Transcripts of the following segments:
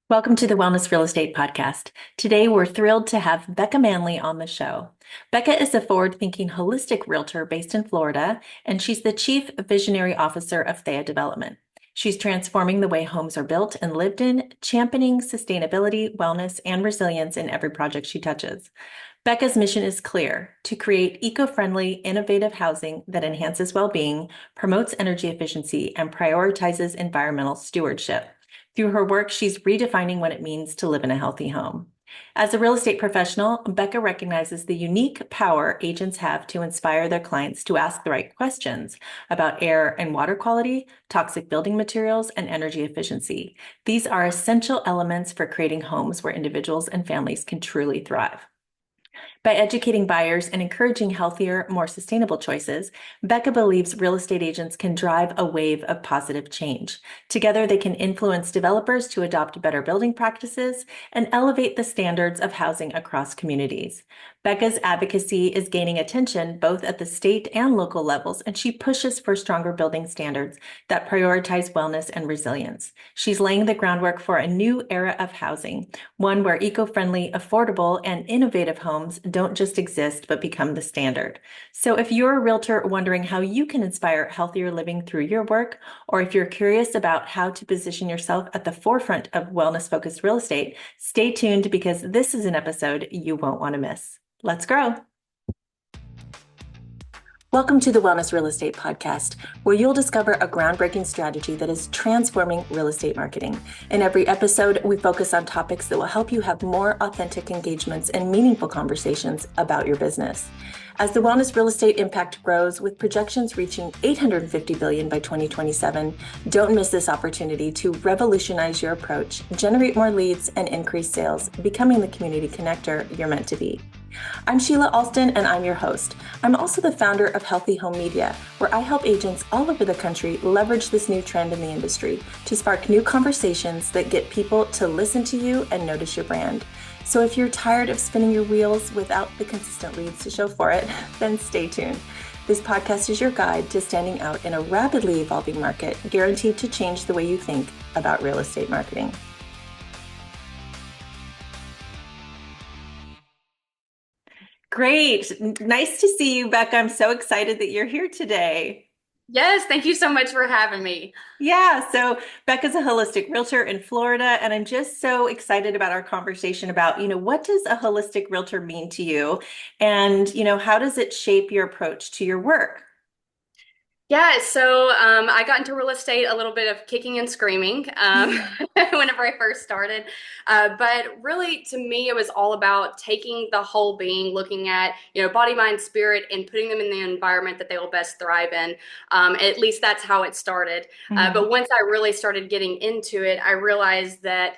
Welcome to the Wellness Real Estate Podcast. Today, we're thrilled to have Bekah Manley on the show. Bekah is a forward-thinking holistic realtor based in Florida, and she's the Chief Visionary Officer of THEIA Development. She's transforming the way homes are built and lived in, championing sustainability, wellness, and resilience in every project she touches. Bekah's mission is clear: to create eco-friendly, innovative housing that enhances well-being, promotes energy efficiency, and prioritizes environmental stewardship. Through her work, she's redefining what it means to live in a healthy home. As a real estate professional, Bekah recognizes the unique power agents have to inspire their clients to ask the right questions about air and water quality, toxic building materials, and energy efficiency. These are essential elements for creating homes where individuals and families can truly thrive. By educating buyers and encouraging healthier, more sustainable choices, Bekah believes real estate agents can drive a wave of positive change. Together, they can influence developers to adopt better building practices and elevate the standards of housing across communities. Bekah's advocacy is gaining attention both at the state and local levels, and she pushes for stronger building standards that prioritize wellness and resilience. She's laying the groundwork for a new era of housing, one where eco-friendly, affordable, and innovative homes don't just exist, but become the standard. So if you're a realtor wondering how you can inspire healthier living through your work, or if you're curious about how to position yourself at the forefront of wellness-focused real estate, stay tuned because this is an episode you won't want to miss. Let's grow. Welcome to the Wellness Real Estate Podcast, where you'll discover a groundbreaking strategy that is transforming real estate marketing. In every episode, we focus on topics that will help you have more authentic engagements and meaningful conversations about your business. As the wellness real estate impact grows, with projections reaching $850 billion by 2027, don't miss this opportunity to revolutionize your approach, generate more leads, and increase sales, becoming the community connector you're meant to be. I'm Sheila Alston, and I'm your host. I'm also the founder of Healthy Home Media, where I help agents all over the country leverage this new trend in the industry to spark new conversations that get people to listen to you and notice your brand. So if you're tired of spinning your wheels without the consistent leads to show for it, then stay tuned. This podcast is your guide to standing out in a rapidly evolving market, guaranteed to change the way you think about real estate marketing. Great. Nice to see you, Bekah. I'm so excited that you're here today. Yes, thank you so much for having me. Yeah, so Bekah's a holistic realtor in Florida, and I'm just so excited about our conversation about, what does a holistic realtor mean to you? And, how does it shape your approach to your work? I got into real estate a little bit of kicking and screaming whenever I first started. But really, to me, it was all about taking the whole being, looking at, body, mind, spirit, and putting them in the environment that they will best thrive in. At least that's how it started. Mhm. But once I really started getting into it, I realized that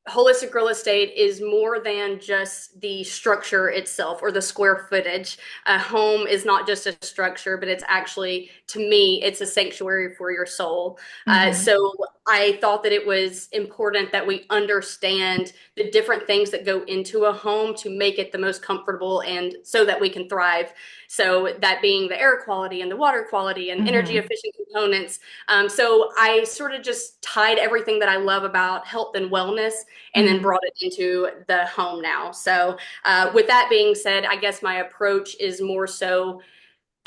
holistic real estate is more than just the structure itself or the square footage. A home is not just a structure, but it's actually, to me, it's a sanctuary for your soul. Mhm. So I thought that it was important that we understand the different things that go into a home to make it the most comfortable and so that we can thrive. So that being the air quality and the water quality and energy Mhm. efficient components. So I sort of just tied everything that I love about health and wellness and then Mhm. brought it into the home now. So, with that being said, I guess my approach is more so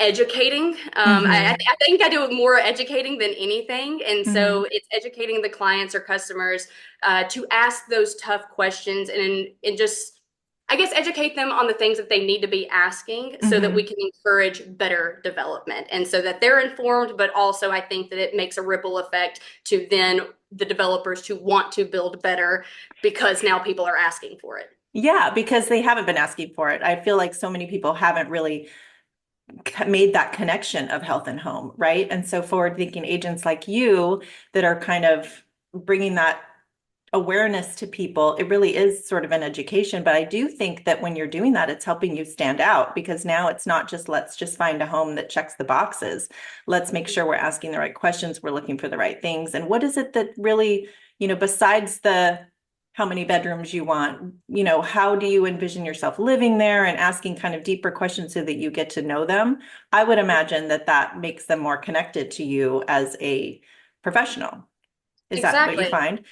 educating. Mhm. I think I do more educating than anything. And Mhm. so it's educating the clients or customers to ask those tough questions and just, I guess, educate them on the things that they need to be asking so that we Mhm. can encourage better development and so that they're informed. But also, I think that it makes a ripple effect to then the developers to want to build better because now people are asking for it. Yeah, because they haven't been asking for it. I feel like so many people haven't really made that connection of health and home, right? And so forward thinking agents like you that are kind of bringing that awareness to people, it really is sort of an education. But I do think that when you're doing that, it's helping you stand out because now it's not just let's just find a home that checks the boxes. Let's make sure we're asking the right questions, we're looking for the right things. And what is it that really, besides the how many bedrooms you want, how do you envision yourself living there and asking kind of deeper questions so that you get to know them? I would imagine that that makes them more connected to you as a professional. Is that what you Exactly. find?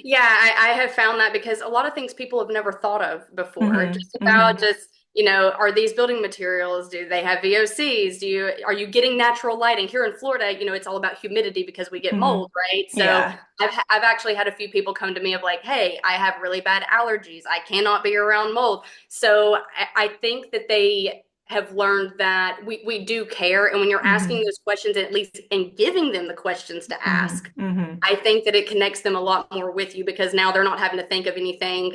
Yeah, I have found that because a lot of things people have never thought of before, Hmm. just about Hmm. just, are these building materials? Do they have VOCs? Are you getting natural lighting? Here in Florida, it's all about humidity because we get Hmm. mold, right? So Yeah. I've actually had a few people come to me of like, hey, I have really bad allergies. I cannot be around mold. So I think that they have learned that we do care. And when you're asking Hmm. those questions, at least and giving them the questions to Hmm. ask, Hmm. I think that it connects them a lot more with you because now they're not having to think of anything.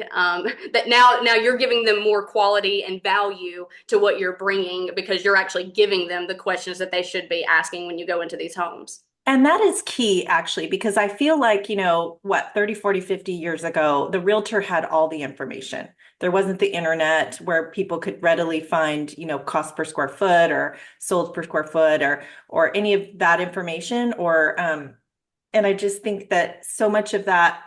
That now you're giving them more quality and value to what you're bringing because you're actually giving them the questions that they should be asking when you go into these homes. And that is key, actually, because I feel like, 30, 40, 50 years ago, the realtor had all the information. There wasn't the internet where people could readily find, cost per square foot or sold per square foot or any of that information. And I just think that so much of that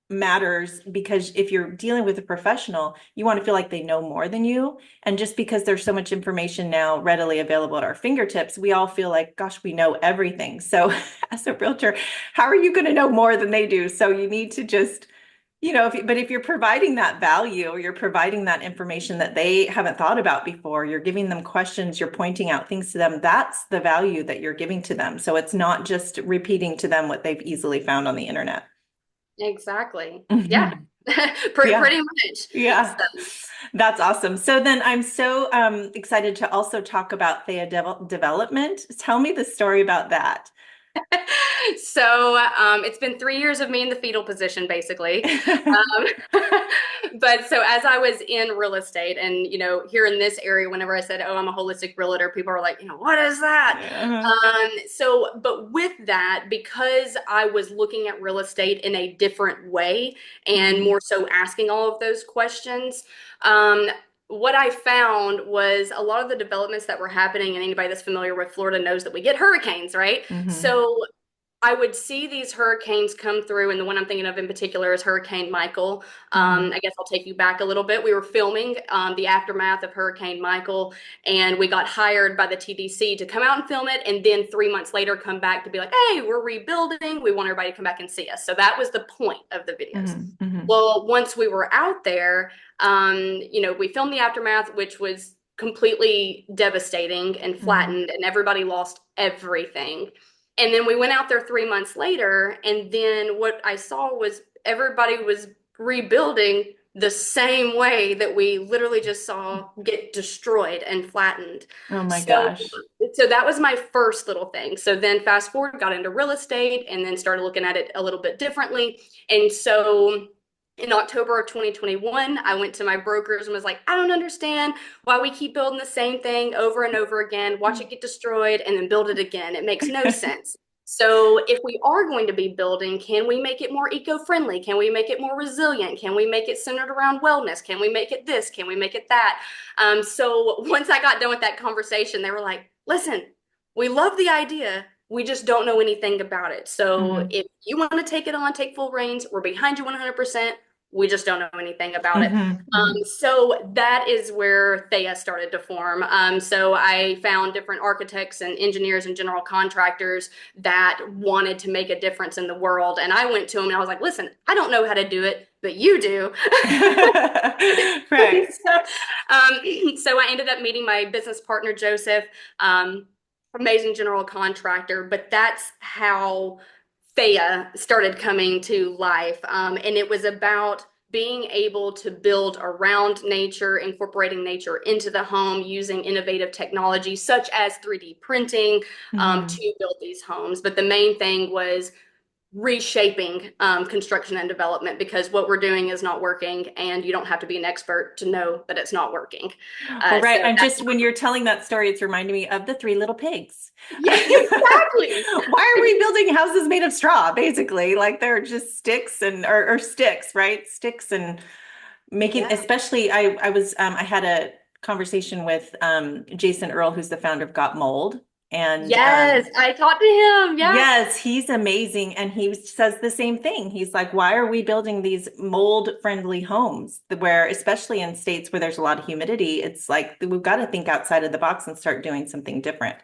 matters because if you're dealing with a professional, you want to feel like they know more than you. And just because there's so much information now readily available at our fingertips, we all feel like, gosh, we know everything. So as a realtor, how are you going to know more than they do? So you need to just, but if you're providing that value or you're providing that information that they haven't thought about before, you're giving them questions, you're pointing out things to them, that's the value that you're giving to them. So it's not just repeating to them what they've easily found on the internet. Exactly. Yeah. Mhm. Yeah. Pretty much. Yeah. So, That's awesome. So then I'm so excited to also talk about THEIA development. Tell me the story about that. it's been 3 years of me in the fetal position, basically. Um, but so as I was in real estate and, here in this area, whenever I said, oh, I'm a holistic realtor, people are like, what is that? Uh-huh. But with that, because I was looking at real estate in a different way and Mhm. more so asking all of those questions, um, what I found was a lot of the developments that were happening, and anybody that's familiar with Florida knows that we get hurricanes, right? Mhm. So I would see these hurricanes come through, and the one I'm thinking of in particular is Hurricane Michael. Mhm. I guess I'll take you back a little bit. We were filming the aftermath of Hurricane Michael, and we got hired by the TDC to come out and film it, and then 3 months later come back to be like, hey, we're rebuilding. We want everybody to come back and see us. So that was the point of the videos. Mhm. Mhm. Well, once we were out there, we filmed the aftermath, which was completely devastating and Mhm. flattened, and everybody lost everything. And then we went out there 3 months later, and then what I saw was everybody was rebuilding the same way that we literally just saw get destroyed and flattened. Oh my So, gosh. so that was my first little thing. So then fast forward, got into real estate and then started looking at it a little bit differently. And so in October of 2021, I went to my brokers and was like, I don't understand why we keep building the same thing over and over again, watch it get destroyed, and then build it again. It makes no sense. So, if we are going to be building, can we make it more eco-friendly? Can we make it more resilient? Can we make it centered around wellness? Can we make it this? Can we make it that? So, once I got done with that conversation, they were like, listen, we love the idea. We just don't know anything about it. So, Mhm. if you want to take it on, take full reins, we're behind you 100%. We just don't know anything about it. Mhm. Mhm. So that is where THEIA started to form. So I found different architects and engineers and general contractors that wanted to make a difference in the world. And I went to them and I was like, listen, I don't know how to do it, but you do. Right. so, so I ended up meeting my business partner, Joseph, amazing general contractor, but that's how THEIA started coming to life. And it was about being able to build around nature, incorporating nature into the home using innovative technology such as 3D printing Mhm. to build these homes. But the main thing was reshaping construction and development because what we're doing is not working and you don't have to be an expert to know that it's not working. Well, right. So I'm that's just, when you're telling that story, it's reminding me of the Three Little Pigs. yeah, exactly. Why are we building houses made of straw, basically? Like they're just sticks or sticks, right? Sticks and making, Yeah. especially I had a conversation with Jason Earl, who's the founder of Got Mold. And Yes, I talked to him. Yeah. yes, he's amazing. And he says the same thing. He's like, why are we building these mold-friendly homes where, especially in states where there's a lot of humidity, it's like we've got to think outside of the box and start doing something different.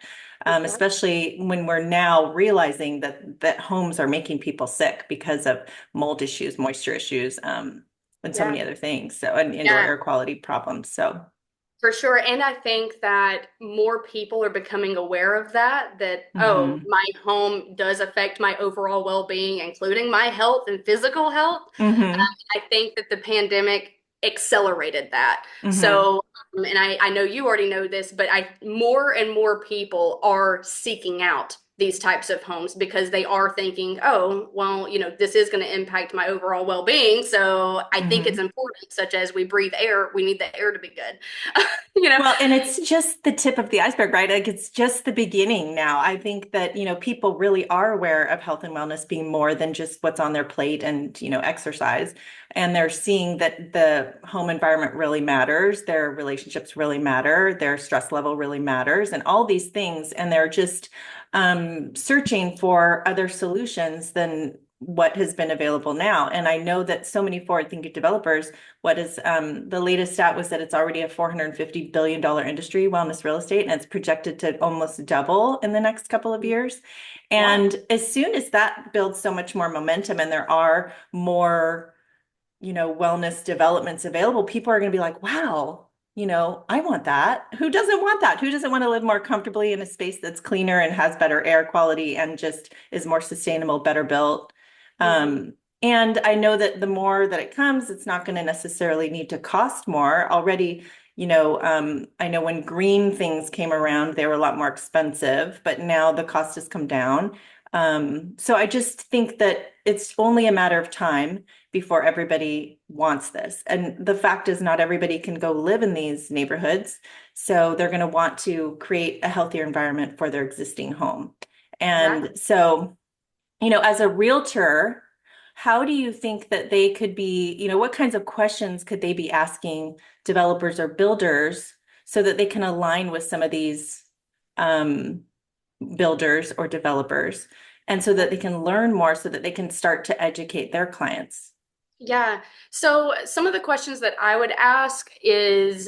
Especially when we're now realizing that homes are making people sick because of mold issues, moisture issues, and so Yeah. many other things. So, and indoor Yeah. air quality problems. So, For sure. And I think that more people are becoming aware of that, oh, hmm my home does affect my overall well-being, including my health and physical health. hmm I think that the pandemic accelerated that. hmm So, and I know you already know this, but more and more people are seeking out these types of homes because they are thinking, oh, well, this is going to impact my overall well-being. So I think it's hmm important, such as we breathe air, we need the air to be good. you know, Well, and it's just the tip of the iceberg, right? Like it's just the beginning now. I think that, people really are aware of health and wellness being more than just what's on their plate and, exercise. And they're seeing that the home environment really matters, their relationships really matter, their stress level really matters, and all these things. And they're just searching for other solutions than what has been available now. And I know that so many forward-thinking developers, what is the latest stat was that it's already a $450 billion industry, wellness real estate, and it's projected to almost double in the next couple of years. wow. And as soon as that builds so much more momentum and there are more, wellness developments available, people are going to be like, wow, I want that. Who doesn't want that? Who doesn't want to live more comfortably in a space that's cleaner and has better air quality and just is more sustainable, better built? Mhm. And I know that the more that it comes, it's not going to necessarily need to cost more. Already, I know when green things came around, they were a lot more expensive, but now the cost has come down. So I just think that it's only a matter of time before everybody wants this. And the fact is, not everybody can go live in these neighborhoods. So they're going to want to create a healthier environment for their existing home. Exactly. And so, as a realtor, how do you think that they could be, what kinds of questions could they be asking developers or builders so that they can align with some of these um, builders or developers and so that they can learn more so that they can start to educate their clients? Yeah. So some of the questions that I would ask is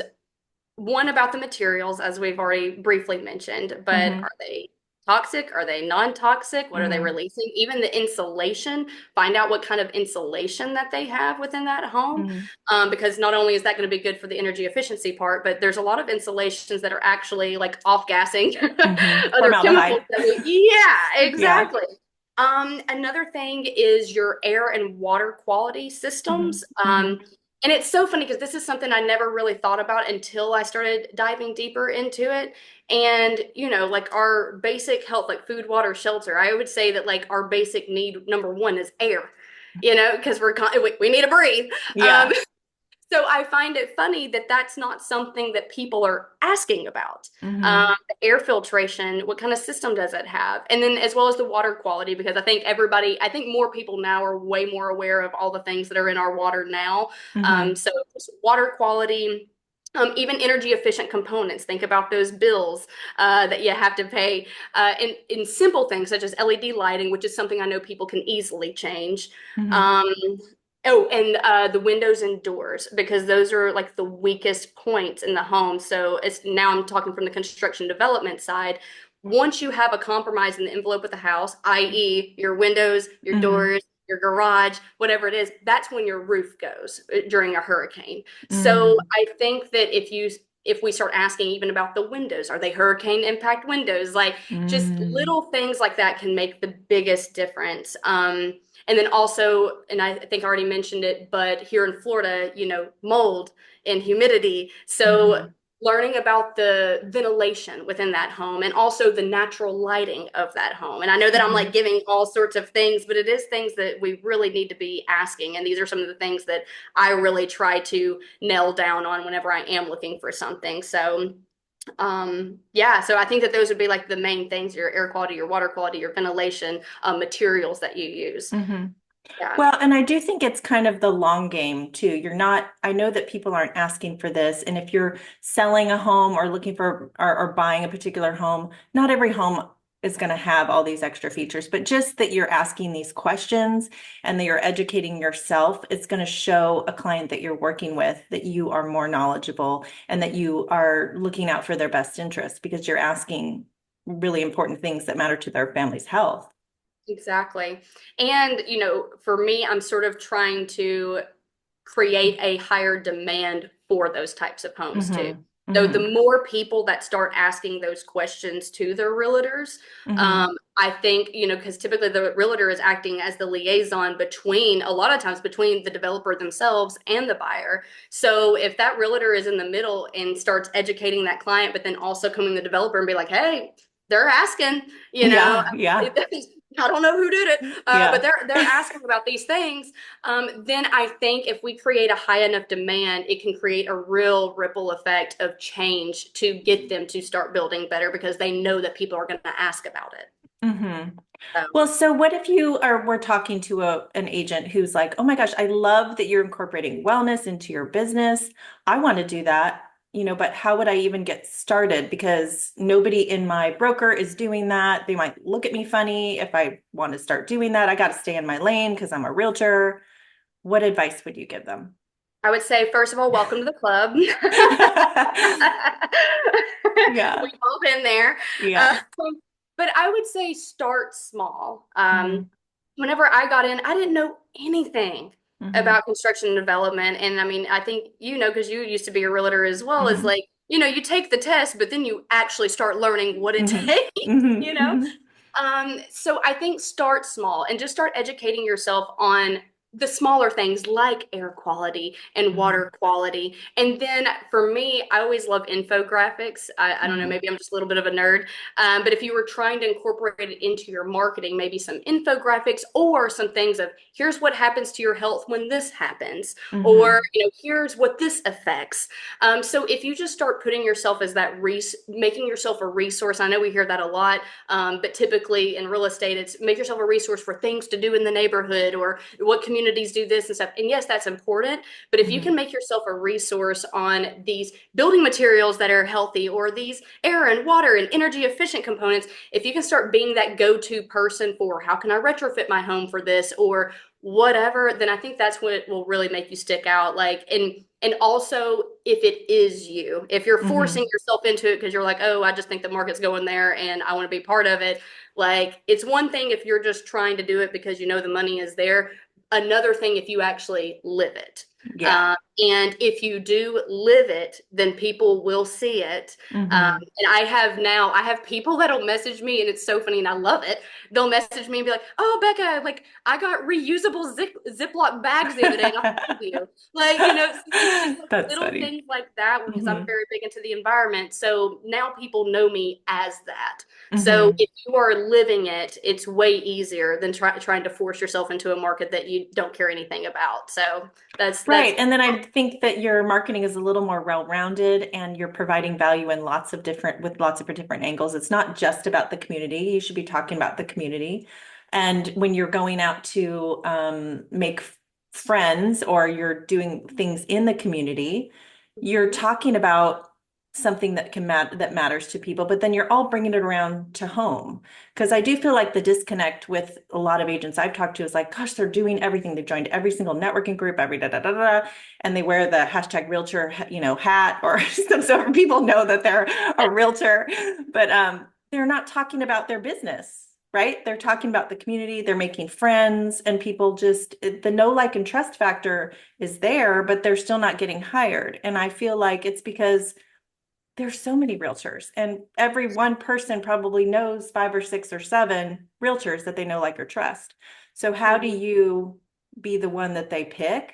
one about the materials, as we've already briefly mentioned, but hmm are they toxic? Are they non-toxic? What are they hmm releasing? Even the insulation, find out what kind of insulation that they have within that home. hmm Because not only is that going to be good for the energy efficiency part, but there's a lot of insulations that are actually like off-gassing other chemicals Formaldehyde. that yeah, Yeah. exactly. Another thing is your air and water quality hmm systems. hmm And it's so funny because this is something I never really thought about until I started diving deeper into it. And, like our basic health, like food, water, shelter, I would say that like our basic need number one is air, because we need to breathe. Um, Yeah. so I find it funny that that's not something that people are asking about. hmm The air filtration, what kind of system does it have? And then as well as the water quality, because I think more people now are way more aware of all the things that are in our water now. hmm So just water quality, even energy efficient components. Think about those bills that you have to pay in simple things such as LED lighting, which is something I know people can easily change. hmm Um, Oh, and the windows and doors, because those are like the weakest points in the home. So it's now I'm talking from the construction development side. Once you have a compromise in the envelope of the house, i.e., your windows, your hmm doors, your garage, whatever it is, that's when your roof goes during a hurricane. So hmm I think that if we start asking even about the windows, are they hurricane impact windows? Like just hmm little things like that can make the biggest difference. And then also, and I think I already mentioned it, but here in Florida, mold and humidity. So hmm learning about the ventilation within that home and also the natural lighting of that home. And I know that I'm like hmm giving all sorts of things, but it is things that we really need to be asking. And these are some of the things that I really try to nail down on whenever I am looking for something. So yeah, so I think that those would be like the main things: your air quality, your water quality, your ventilation, materials that you use. hmm Yeah. Well, and I do think it's kind of the long game too. I know that people aren't asking for this. And if you're selling a home or looking for or buying a particular home, not every home is going to have all these extra features, but just that you're asking these questions and that you're educating yourself, it's going to show a client that you're working with that you are more knowledgeable and that you are looking out for their best interest because you're asking really important things that matter to their family's health. Exactly. And, for me, I'm sort of trying to create a higher demand for those types of homes too. Hmm. So Hmm. the more people that start asking those questions to their realtors, Hmm. I think, because typically the realtor is acting as the liaison between, a lot of times between the developer themselves and the buyer. So if that realtor is in the middle and starts educating that client, but then also coming to the developer and be like, hey, they're asking, you know, Yeah, yeah, I don't know who did it, but yeah. they're asking about these things. Then I think if we create a high enough demand, it can create a real ripple effect of change to get them to start building better because they know that people are going to ask about it. Hmm. So Well, so what if we're talking to an agent who's like, oh my gosh, I love that you're incorporating wellness into your business. I want to do that, but how would I even get started? Because nobody in my broker is doing that. They might look at me funny if I want to start doing that. I got to stay in my lane because I'm a realtor. What advice would you give them? I would say, first of all, welcome to the club. We've Yeah, all been there. Uh, yeah. but I would say start small. Hmm. Whenever I got in, I didn't know anything Hmm. about construction and development. And I mean, I think because you used to be a realtor as well, is Hmm. like, you take the test, but then you actually start learning what it Hmm. takes, Hmm. you know? Hmm. So I think start small and just start educating yourself on the smaller things like air quality and Hmm. water quality. And then for me, I always love infographics. I don't know, Hmm. maybe I'm just a little bit of a nerd. But if you were trying to incorporate it into your marketing, maybe some infographics or some things of here's what happens to your health when this happens, or Hmm. here's what this affects. So if you just start putting yourself as that making yourself a resource, I know we hear that a lot, but typically in real estate, it's make yourself a resource for things to do in the neighborhood or what communities do this and stuff. And yes, that's important. But if you Hmm. can make yourself a resource on these building materials that are healthy or these air and water and energy efficient components, if you can start being that go-to person for how can I retrofit my home for this or whatever, then I think that's what will really make you stick out. Like, and also if it is you, if you're forcing Hmm. yourself into it because you're like, oh, I just think the market's going there and I want to be part of it. Like, it's one thing if you're just trying to do it because you know the money is there. Another thing if you actually live it. Yeah. And if you do live it, then people will see it. Hmm. And I have people that'll message me, and it's so funny, and I love it. They'll message me and be like, "Oh, Becca, like I got reusable Ziploc bags the other day, and I'll send you." Like, it's just like That's little funny. things like that because I'm Hmm. very big into the environment. So now people know me as that. So Hmm. if you are living it, it's way easier than trying to force yourself into a market that you don't care anything about. So that's Right. And then I think that your marketing is a little more well-rounded and you're providing value in with lots of different angles. It's not just about the community. You should be talking about the community. And when you're going out to make friends or you're doing things in the community, you're Mhm. talking about something that matters to people, but then you're all bringing it around to home. Because I do feel like the disconnect with a lot of agents I've talked to is like, gosh, they're doing everything. They've joined every single networking group, every da da da da, and they wear the hashtag realtor, hat, or so people know that they're a realtor, but they're not talking about their business, right? They're talking about the community. They're making friends, and people just the know, like, and trust factor is there, but they're still not getting hired. And I feel like it's because there's so many realtors, and every one person probably knows five or six or seven realtors that they know, like, or trust. So how do Mhm. you be the one that they pick?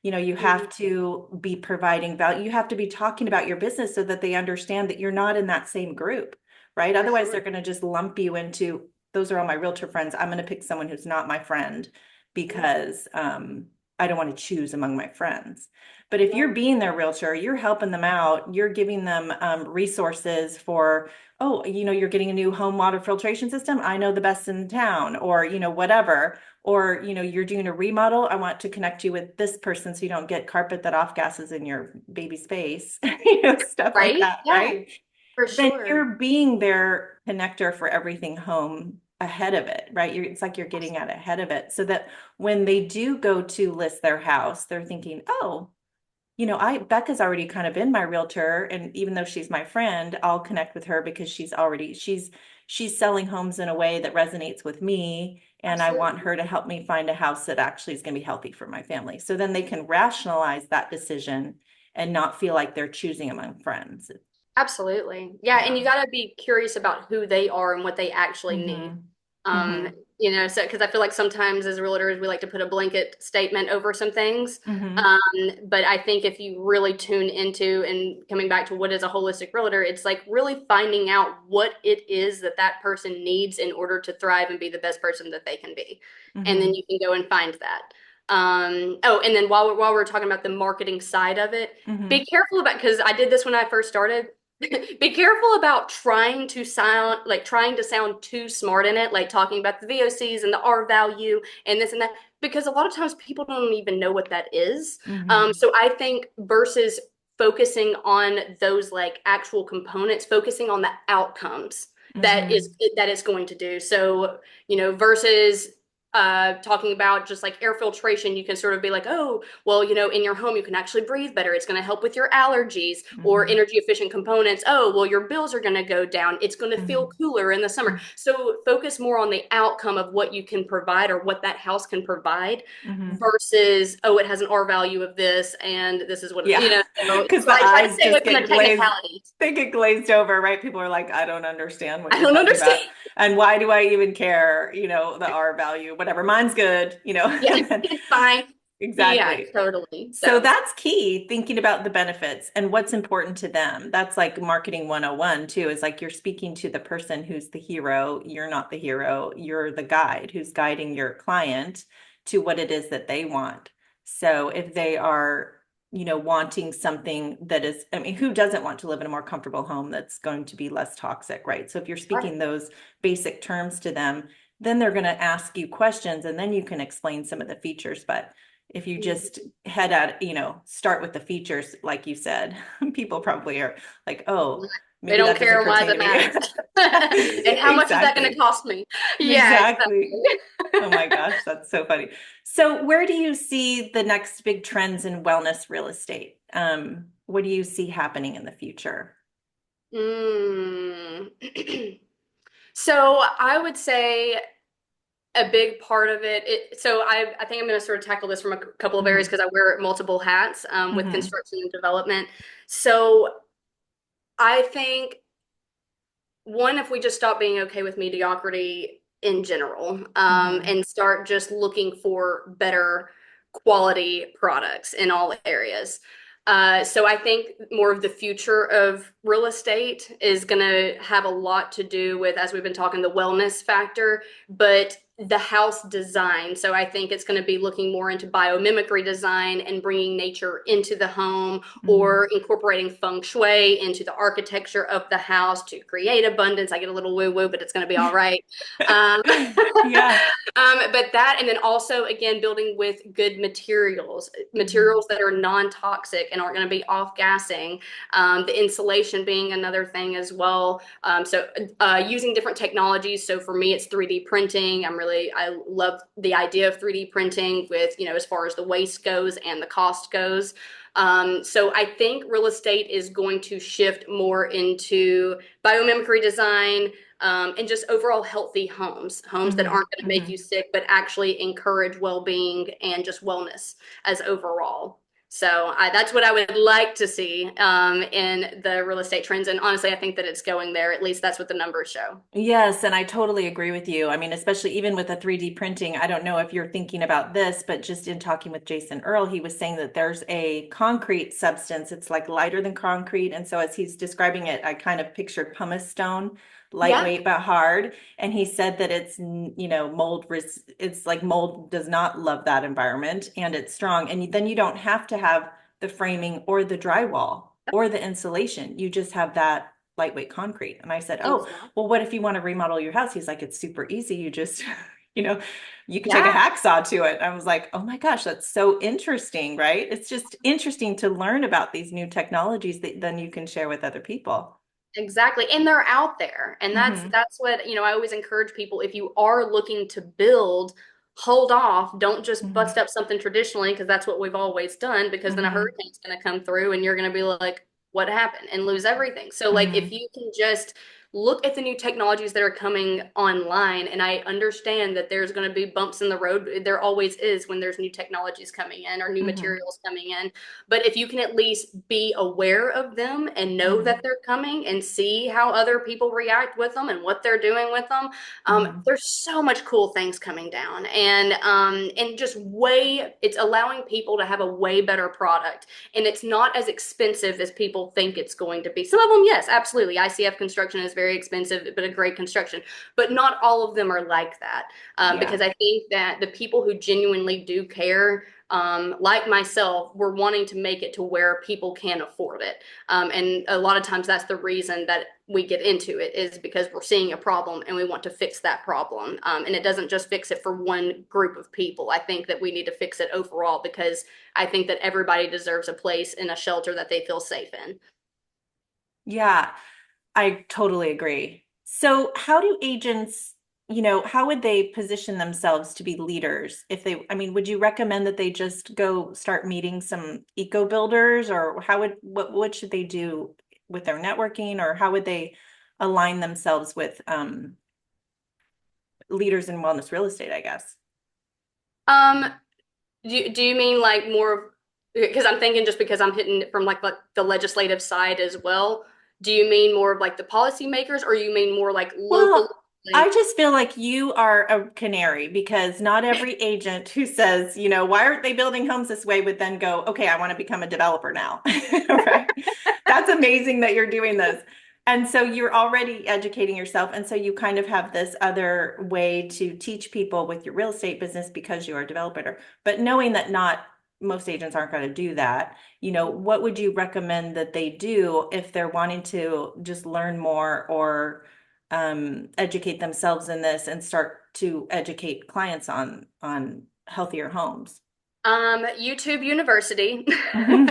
You Mhm. have to be providing value. You have to be talking about your business so that they understand that you're not in that same group, right? For Otherwise, they're sure. going to just lump you into those are all my realtor friends. I'm going to pick someone who's not my friend Yeah. because I don't want to choose among my friends. But if you're Yeah. being their realtor, you're helping them out, you're giving them resources for, oh, you're getting a new home water filtration system. I know the best in town, or, whatever. Or, you're doing a remodel. I want to connect you with this person so you don't get carpet that off gases in your baby's face, stuff like Right? that, Yeah, right? for Then sure. you're being their connector for everything home ahead of it, right? It's like you're getting out ahead of it so that when they do go to list their house, they're thinking, oh, Becca's already kind of been my realtor, and even though she's my friend, I'll connect with her because she's selling homes in a way that resonates with me, and I want Absolutely. her to help me find a house that actually is going to be healthy for my family. So then they can rationalize that decision and not feel like they're choosing among friends. Absolutely. Yeah, and Yeah. you got to be curious about who they are and what they actually need. Mm-hmm. Um, Mm-hmm. so because I feel like sometimes as realtors we like to put a blanket statement over some things. Mm-hmm. Um, but I think if you really tune into and coming back to what is a holistic realtor, it's like really finding out what it is that that person needs in order to thrive and be the best person that they can be. And then Mm-hmm. you can go and find that. Oh, and then while we're talking about the marketing side of it, Mm-hmm. be careful about, because I did this when I first started. Be careful about trying to sound too smart in it, like talking about the VOCs and the R value and this and that, because a lot of times people don't even know what that is. Mm-hmm. So I think versus focusing on those like actual components, focusing on the outcomes Mm-hmm. that it's going to do. So, versus talking about just like air filtration, you can sort of be like, oh, well, in your home, you can actually breathe better. It's going to help with your allergies. Or Mm-hmm. energy efficient components. Oh, well, your bills are going to go down. It's going to feel cooler in the summer. So focus more on the outcome of what you can provide or what that house can provide Mm-hmm. versus, oh, it has an R value of this and this is what, Yeah, so because the try to eyes stay away just from the get glazed. technicalities. They get glazed over, right? People are like, I don't understand what I you're don't talking understand. about. And why do I even care? The R value, whatever. Mine's good, Yeah, and then it's fine. Yeah, exactly. totally. So So, that's key, thinking about the benefits and what's important to them. That's like marketing 101 too, is like you're speaking to the person who's the hero. You're not the hero. You're the guide who's guiding your client to what it is that they want. So if they are, wanting something that is, I mean, who doesn't want to live in a more comfortable home that's going to be less toxic, right? So if you're right. speaking those basic terms to them, then they're going to ask you questions and then you can explain some of the features. But if you just head at, start with the features, like you said, people probably are like, oh, They maybe don't that doesn't care why pertain that to me. matters. And how much is that going to Exactly. cost me? Yeah, Exactly. Oh exactly. my gosh, that's so funny. So where do you see the next big trends in wellness real estate? What do you see happening in the future? Mm. So I would say a big part of so I think I'm going to sort of tackle this from a couple of areas Hmm. because I wear multiple hats with Hmm. construction and development. So I think one, if we just stop being okay with mediocrity in general, Hmm. and start just looking for better quality products in all areas. So I think more of the future of real estate is going to have a lot to do with, as we've been talking, the wellness factor, but the house design. So I think it's going to be looking more into biomimicry design and bringing nature into the home, Hmm. or incorporating feng shui into the architecture of the house to create abundance. I get a little woo woo, but it's going to be all right. Um, Yeah. but that, and then also again, building with good materials, Hmm. materials that are non-toxic and aren't going to be off-gassing. The insulation being another thing as well. Using different technologies. So for me, it's 3D printing. I love the idea of 3D printing with, as far as the waste goes and the cost goes. So I think real estate is going to shift more into biomimicry design, and just overall healthy homes that Hmm. aren't going to make Hmm. you sick, but actually encourage well-being and just wellness as overall. So that's what I would like to see in the real estate trends. And honestly, I think that it's going there. At least that's what the numbers show. Yes, and I totally agree with you. I mean, especially even with the 3D printing, I don't know if you're thinking about this, but just in talking with Jason Earl, he was saying that there's a concrete substance. It's like lighter than concrete. And so as he's describing it, I kind of pictured pumice stone, Yeah, lightweight but hard. And he said that it's, it's like mold does not love that environment and it's strong. And then you don't have to have the framing or the drywall or the insulation. You just have that lightweight concrete. And I said, oh, exactly. well, what if you want to remodel your house? He's like, it's super easy. You just you know, you could take a Yeah. hacksaw to it. I was like, oh my gosh, that's so interesting, right? It's just interesting to learn about these new technologies that then you can share with other people. Exactly. And they're out there. And that's Hmm. that's what, I always encourage people, if you are looking to build, hold off. Don't just Hmm. bust up something traditionally because that's what we've always done, because then a Hmm. hurricane's going to come through and you're going to be like, what happened? And lose everything. So like if Hmm. you can just look at the new technologies that are coming online, and I understand that there's going to be bumps in the road. There always is when there's new technologies coming in or new Hmm. materials coming in. But if you can at least be aware of them and know that Hmm. they're coming and see how other people react with them and what they're doing with them, Hmm. there's so much cool things coming down, and just it's allowing people to have a way better product, and it's not as expensive as people think it's going to be. Some of them, yes, absolutely. ICF construction is very expensive, but a great construction. But not all of them are like that, Yeah. because I think that the people who genuinely do care, like myself, we're wanting to make it to where people can afford it. And a lot of times that's the reason that we get into it, is because we're seeing a problem and we want to fix that problem. And it doesn't just fix it for one group of people. I think that we need to fix it overall, because I think that everybody deserves a place in a shelter that they feel safe in. Yeah. I totally agree. So, how do agents, how would they position themselves to be leaders if they, I mean, would you recommend that they just go start meeting some eco builders, or what should they do with their networking, or how would they align themselves with leaders in wellness real estate, I guess? Um, do you mean like more, because I'm thinking, just because I'm hitting it from like the legislative side as well. Do you mean more of like the policymakers, or you mean more like local? Well, I Like, just feel like you are a canary because not every agent who says, why aren't they building homes this way would then go, okay, I want to become a developer now. Right? That's amazing that you're doing this. And so you're already educating yourself. And so you kind of have this other way to teach people with your real estate business because you are a developer. But knowing that not most agents aren't going to do that, what would you recommend that they do if they're wanting to just learn more or educate themselves in this and start to educate clients on healthier homes? YouTube University. Hmm.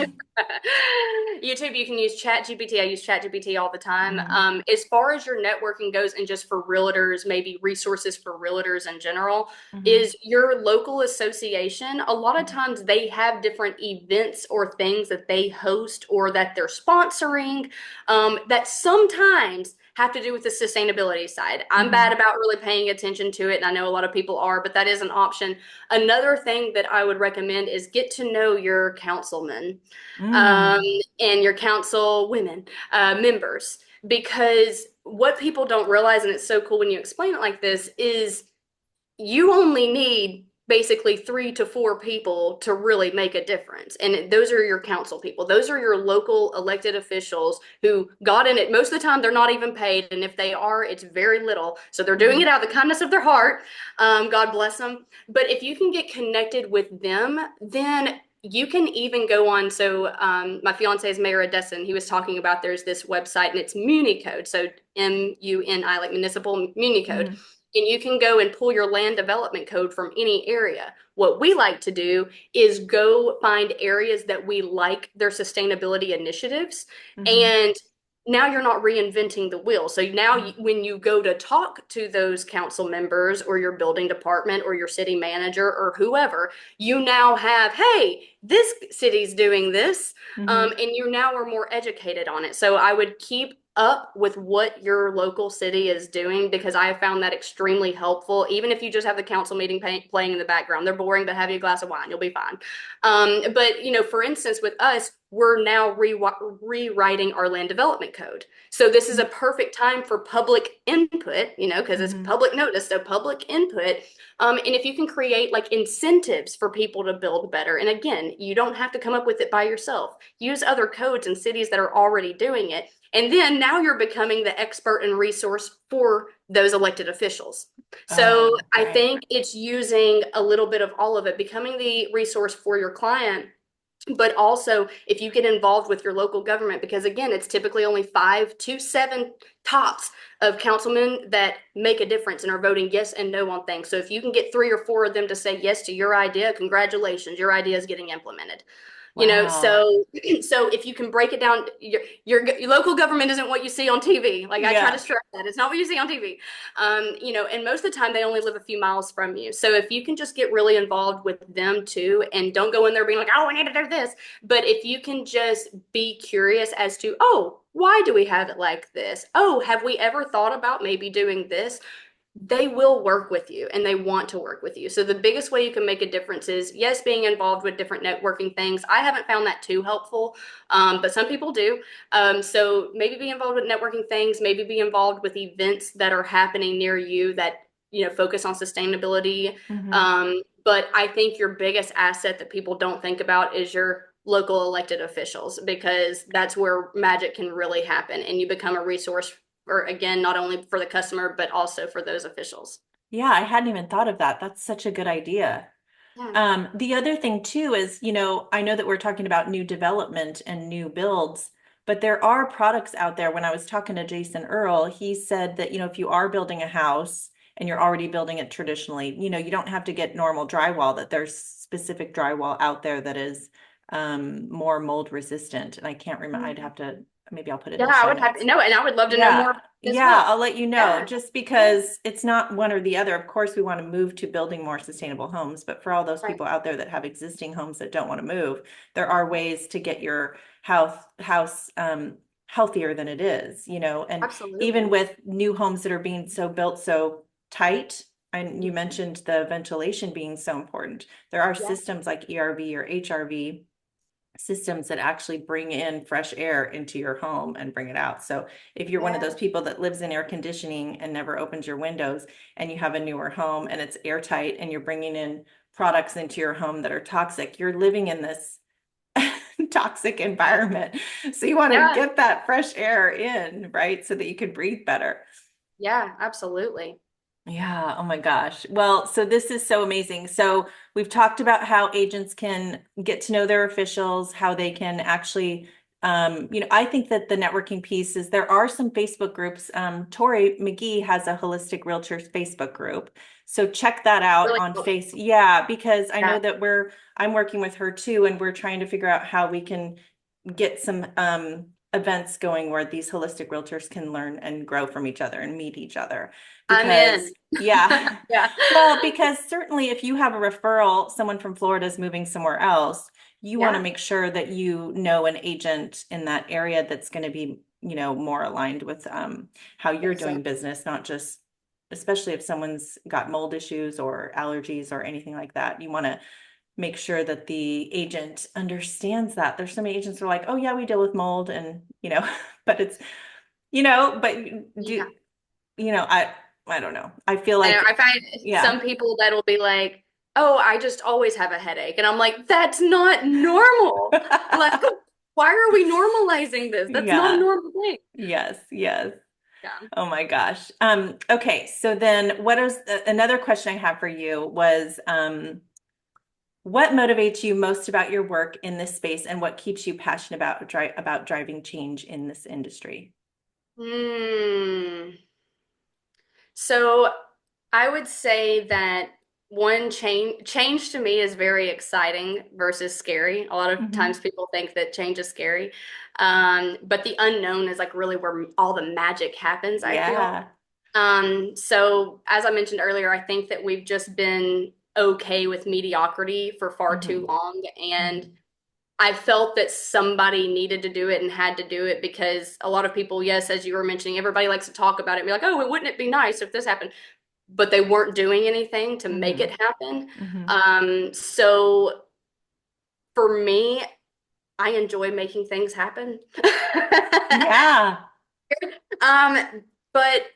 YouTube, you can use ChatGPT. I use ChatGPT all the time. Hmm. As far as your networking goes, and just for realtors, maybe resources for realtors in general, Hmm. is your local association. A lot of times they have different events or things that they host or that they're sponsoring, that sometimes have to do with the sustainability side. I'm bad Hmm. about really paying attention to it, and I know a lot of people are, but that is an option. Another thing that I would recommend is get to know your councilmen, um, Mm. and your council women, members, because what people don't realize, and it's so cool when you explain it like this, is you only need basically 3 to 4 people to really make a difference. And those are your council people. Those are your local elected officials who got in it. Most of the time, they're not even paid. And if they are, it's very little. So they're doing Hmm. it out of the kindness of their heart. God bless them. But if you can get connected with them, then you can even go on. So my fiance is Mayor Odessa. He was talking about, there's this website and it's Muni Code. So MUNI, like municipal Muni Code, Hmm. and you can go and pull your land development code from any area. What we like to do is go find areas that we like their sustainability initiatives, Hmm. and now you're not reinventing the wheel. So now when you go to talk to those council members or your building department or your city manager or whoever, you now have, hey, this city's doing this, Hmm. and you now are more educated on it. So I would keep up with what your local city is doing, because I have found that extremely helpful. Even if you just have the council meeting playing in the background, they're boring, but have you a glass of wine, you'll be fine. But for instance, with us, we're now rewriting our land development code. So this is a perfect time for public input, because it's Hmm. public notice, so public input. And if you can create like incentives for people to build better, and again, you don't have to come up with it by yourself. Use other codes in cities that are already doing it. And then now you're becoming the expert and resource for those elected officials. So Oh, I right. think it's using a little bit of all of it, becoming the resource for your client, But also, if you get involved with your local government, because again, it's typically only 5 to 7 tops of councilmen that make a difference and are voting yes and no on things. So if you can get 3 or 4 of them to say yes to your idea, congratulations, your idea is getting implemented. Wow. So if you can break it down, your local government isn't what you see on TV. Like I try to Yeah. stress that it's not what you see on TV. And most of the time they only live a few miles from you. So if you can just get really involved with them too, and don't go in there being like, oh, we need to do this, but if you can just be curious as to, oh, why do we have it like this? Oh, have we ever thought about maybe doing this? They will work with you and they want to work with you. So the biggest way you can make a difference is, yes, being involved with different networking things. I haven't found that too helpful, but some people do. So maybe be involved with networking things, maybe be involved with events that are happening near you that, focus on sustainability. Hmm. But I think your biggest asset that people don't think about is your local elected officials, because that's where magic can really happen and you become a resource for, again, not only for the customer, but also for those officials. Yeah, I hadn't even thought of that. That's such a good idea. Yeah. The other thing too is, I know that we're talking about new development and new builds, but there are products out there. When I was talking to Jason Earl, he said that, if you are building a house and you're already building it traditionally, you don't have to get normal drywall, that there's specific drywall out there that is more mold resistant. And I can't remember, I'd have to, maybe I'll put it in Yeah, the I show would have to notes. know, and I would love to know more Yeah, about it as yeah, well. I'll let you know. Yeah. Just because it's not one or the other. Of course, we want to move to building more sustainable homes, but for all those Right. people out there that have existing homes that don't want to move, there are ways to get your house healthier than it is, and even Absolutely. with new homes that are being so built so tight, and you Mhm. mentioned the ventilation being so important. There are Yeah. systems like ERV or HRV systems that actually bring in fresh air into your home and bring it out. So if you're one of Yeah. those people that lives in air conditioning and never opens your windows, and you have a newer home and it's airtight and you're bringing in products into your home that are toxic, you're living in this toxic environment. So you want to Yeah. get that fresh air in, right? So that you can breathe better. Yeah. Absolutely. Yeah, oh my gosh. Well, so this is so amazing. So we've talked about how agents can get to know their officials, how they can actually, I think that the networking piece is there are some Facebook groups. Tori McGee has a Holistic Realtors Facebook group. So check that out Really on cool. Face. Yeah, because I know Yeah. that I'm working with her too, and we're trying to figure out how we can get some events going where these holistic realtors can learn and grow from each other and meet each other. I'm Because, in. yeah, Yeah. well, because certainly if you have a referral, someone from Florida is moving somewhere else, you want to Yeah. make sure that you know an agent in that area that's going to be, more aligned with how you're doing Exactly. business, not just, especially if someone's got mold issues or allergies or anything like that. You want to make sure that the agent understands that. There's so many agents who are like, oh yeah, we deal with mold and, but it's, but Yeah. do, I don't know. I feel And like, I find yeah. some people that'll be like, oh, I just always have a headache. And I'm like, that's not normal. Like, why are we normalizing this? That's not a Yeah. normal thing. Yes. Yes. Yeah. Oh my gosh. Okay. So then what is another question I have for you was, what motivates you most about your work in this space and what keeps you passionate about driving change in this industry? Hmm. So I would say that one change to me is very exciting versus scary. A lot of Hmm. times people think that change is scary. But the unknown is like really where all the magic happens, I feel. Yeah. So as I mentioned earlier, I think that we've just been okay with mediocrity for far too Hmm. long. And Hmm. I felt that somebody needed to do it and had to do it because a lot of people, yes, as you were mentioning, everybody likes to talk about it and be like, oh, wouldn't it be nice if this happened? But they weren't doing anything to make Hmm. it happen. Hmm. So for me, I enjoy making things happen. Yeah. But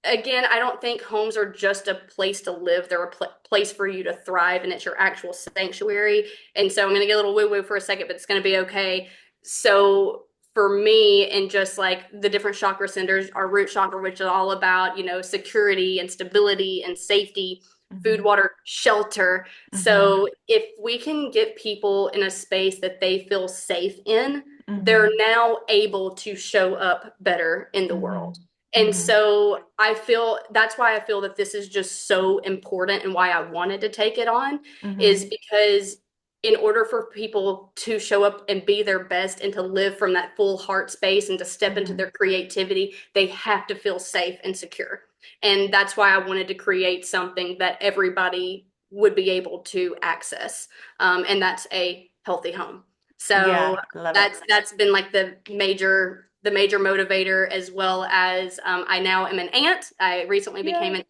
again, I don't think homes are just a place to live. They're a place for you to thrive, and it's your actual sanctuary. And so I'm going to get a little woo woo for a second, but it's going to be okay. So for me, and just like the different chakra centers, our root chakra, which is all about, security and stability and safety. food, Mhm. water, shelter. Mhm. So if we can get people in a space that they feel safe in, they're Mhm. now able to show up better in the world. Mhm. And Mhm. so I feel that's why I feel that this is just so important and why I wanted to take it on is Mhm. because in order for people to show up and be their best and to live from that full heart space and to step into Mhm. their creativity, they have to feel safe and secure. And that's why I wanted to create something that everybody would be able to access. And that's a healthy home. So Yeah, love it. that's been like the major motivator, as well as I now am an aunt. I recently became Yay.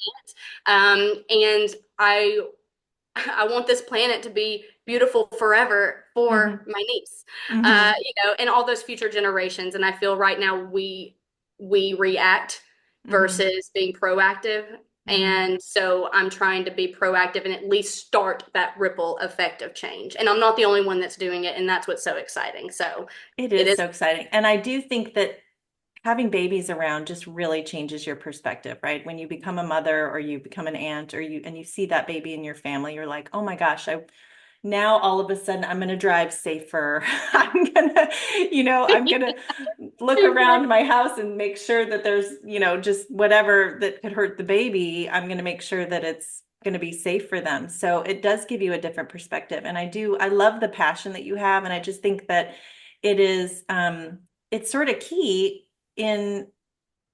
an and I want this planet to be beautiful forever for Mhm. my niece, Mhm. and all those future generations. And I feel right now we react Mhm. versus being proactive. Mhm. And so I'm trying to be proactive and at least start that ripple effect of change. And I'm not the only one that's doing it, and that's what's so exciting. So It it is is. so exciting. And I do think that having babies around just really changes your perspective, right? When you become a mother or you become an aunt or you see that baby in your family, you're like, "Oh my gosh, I now all of a sudden I'm going to drive safer. I'm going to, I'm going to look around my house and make sure that there's, just whatever that could hurt the baby. I'm going to make sure that it's going to be safe for them." So it does give you a different perspective. And I love the passion that you have. And I just think that it is, it's sort of key in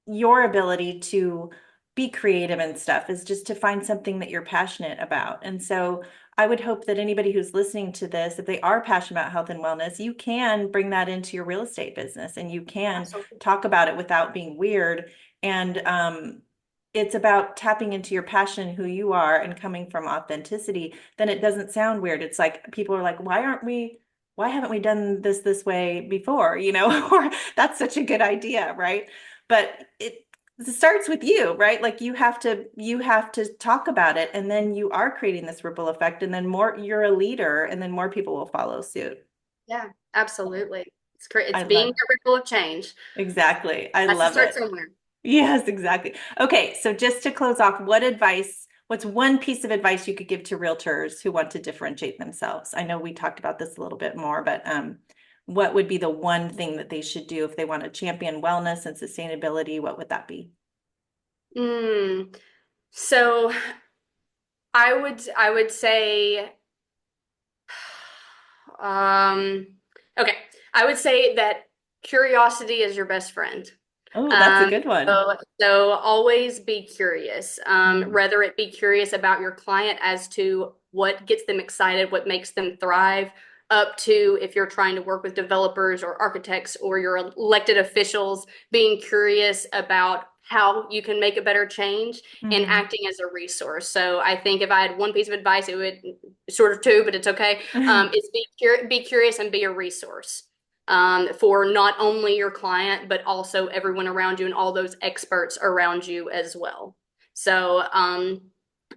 your ability to be creative and stuff is just to find something that you're passionate about. And so I would hope that anybody who's listening to this, if they are passionate about health and wellness, you can bring that into your real estate business and you can Absolutely. talk about it without being weird. And it's about tapping into your passion, who you are, and coming from authenticity. Then it doesn't sound weird. It's like people are like, why haven't we done this way before? Or that's such a good idea, right? But it starts with you, right? Like you have to talk about it, and then you are creating this ripple effect, and then more you're a leader, and then more people will follow suit. Yeah, absolutely. It's great. It's I being love a ripple of change. exactly. I Has to love start it. somewhere. Yes, exactly. Okay, so just to close off, what's one piece of advice you could give to realtors who want to differentiate themselves? I know we talked about this a little bit more, but what would be the one thing that they should do if they want to champion wellness and sustainability? What would that be? Mm. So I would say, um, okay, I would say that curiosity is your best friend. Oh, that's a Um, good one. so always be curious. Mhm. Whether it be curious about your client as to what gets them excited, what makes them thrive, up to if you're trying to work with developers or architects or your elected officials, being curious about how you can make a better change and Mhm. acting as a resource. So I think if I had one piece of advice, it would sort of two, but it's okay. Is be curious and be a resource for not only your client, but also everyone around you and all those experts around you as well. So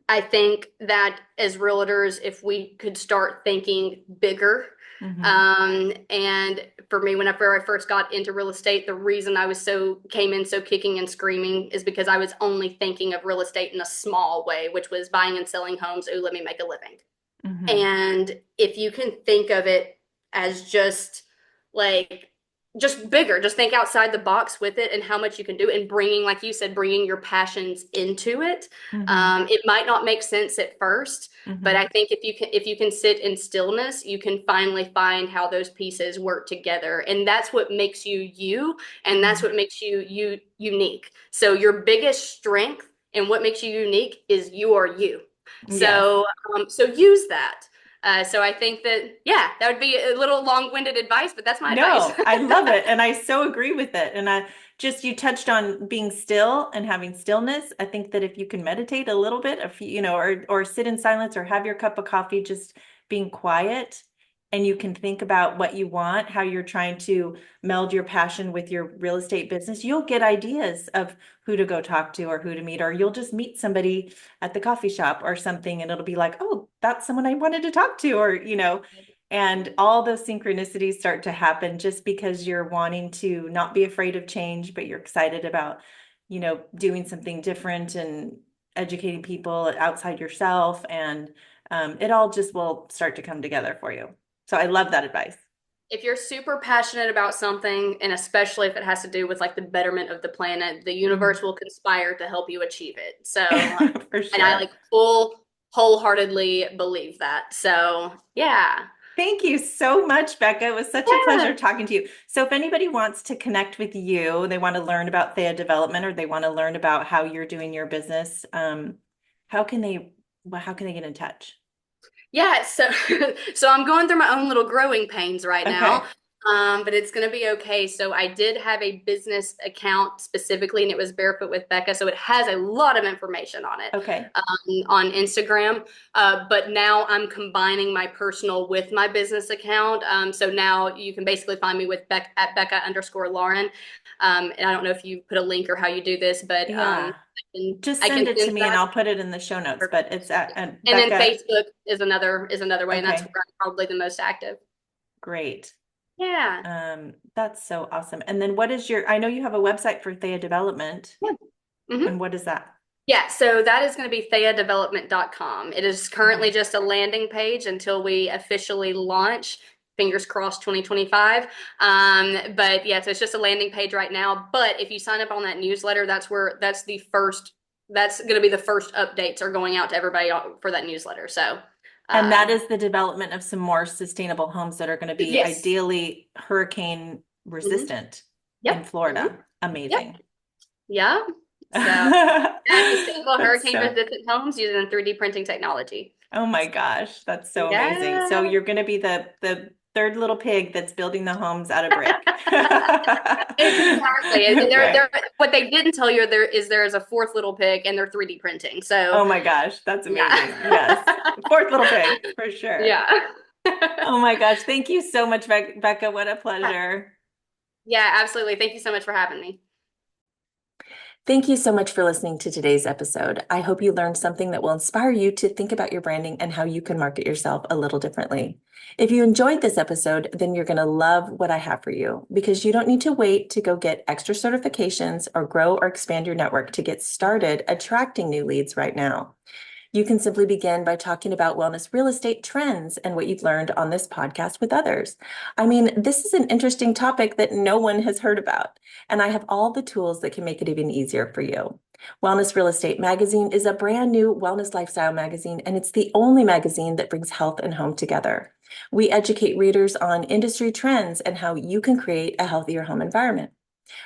I think that as realtors, if we could start thinking bigger, Mhm. and for me, whenever I first got into real estate, the reason I was so came in so kicking and screaming is because I was only thinking of real estate in a small way, which was buying and selling homes. Ooh, let me make a living. Mhm. And if you can think of it as like just bigger, just think outside the box with it and how much you can do and bringing, like you said, bringing your passions into it. Mhm. It might not make sense at first, but Mhm. I think if you can sit in stillness, you can finally find how those pieces work together. And that's what makes you you, and that's Mhm. what makes you unique. So your biggest strength and what makes you unique is you are you. Yes. So use that. So I think that, yeah, that would be a little long-winded advice, but that's my advice. No, I love it. And I so agree with it. And you touched on being still and having stillness. I think that if you can meditate a little bit, if or sit in silence or have your cup of coffee, just being quiet, and you can think about what you want, how you're trying to meld your passion with your real estate business, you'll get ideas of who to go talk to or who to meet, or you'll just meet somebody at the coffee shop or something, and it'll be like, oh, that's someone I wanted to talk to, and all those synchronicities start to happen just because you're wanting to not be afraid of change, but you're excited about, doing something different. And educating people outside yourself, and it all just will start to come together for you. So I love that advice. If you're super passionate about something, and especially if it has to do with like the betterment of the planet, the universe will conspire to help you achieve it. So, For and I sure. like wholeheartedly believe that. So, yeah. Thank you so much, Bekah. It was such a Yeah. pleasure talking to you. So if anybody wants to connect with you, they want to learn about THEIA development, or they want to learn about how you're doing your business, how can they, how can they get in touch? Yeah, so so I'm going through my own little growing pains right now. Okay. But it's gonna be okay. So I did have a business account specifically, and it was Barefoot with Bekah. So it has a lot of information on it Okay. on Instagram. But now I'm combining my personal with my business account. So now you can basically find me with at Bekah_Lauren. And I don't know if you put a link or how you do this, but Yeah. Just I can send it to send me and that. I'll put it in the show notes, but it's at And then Bekah. Facebook is another way, and that's Okay. where I'm probably the most active. Great. Yeah. That's so awesome. And then what is your, I know you have a website for THEIA development, Yeah. Hmm. and what is that? Yeah, so that is going to be THEIAdevelopment.com. It is currently Okay. just a landing page until we officially launch. Fingers crossed 2025. But yeah, so it's just a landing page right now. But if you sign up on that newsletter, that's going to be the first updates are going out to everybody for that newsletter. So, And that um, is the development of some more sustainable homes that are going to be yes. ideally hurricane Hmm. resistant in Yep. Hmm. Florida. Yep. Amazing. Yeah. So, yeah, sustainable That's hurricane so, resistant homes using 3D printing technology. oh my gosh, that's so amazing. So Yeah. you're going to be the third little pig that's building the homes out of brick. Exactly. And Right. what they didn't tell you there is a fourth little pig and they're 3D printing. So Oh my gosh, that's yeah. amazing. Yes. Fourth little pig, for sure. Yeah. Oh my gosh, thank you so much, Bekah. What a pleasure. Yeah, absolutely. Thank you so much for having me. Thank you so much for listening to today's episode. I hope you learned something that will inspire you to think about your branding and how you can market yourself a little differently. If you enjoyed this episode, then you're going to love what I have for you, because you don't need to wait to go get extra certifications or grow or expand your network to get started attracting new leads right now. You can simply begin by talking about wellness real estate trends and what you've learned on this podcast with others. I mean, this is an interesting topic that no one has heard about, and I have all the tools that can make it even easier for you. Wellness Real Estate Magazine is a brand new wellness lifestyle magazine, and it's the only magazine that brings health and home together. We educate readers on industry trends and how you can create a healthier home environment.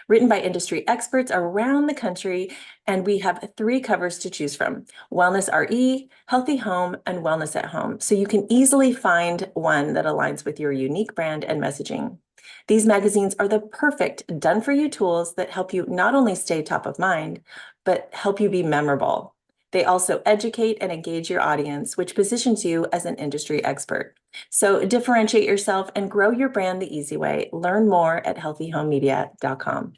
Written by industry experts around the country, and we have 3 covers to choose from: Wellness RE, Healthy Home, and Wellness at Home. So you can easily find one that aligns with your unique brand and messaging. These magazines are the perfect done-for-you tools that help you not only stay top of mind, but help you be memorable. They also educate and engage your audience, which positions you as an industry expert. So differentiate yourself and grow your brand the easy way. Learn more at healthyhomemedia.com.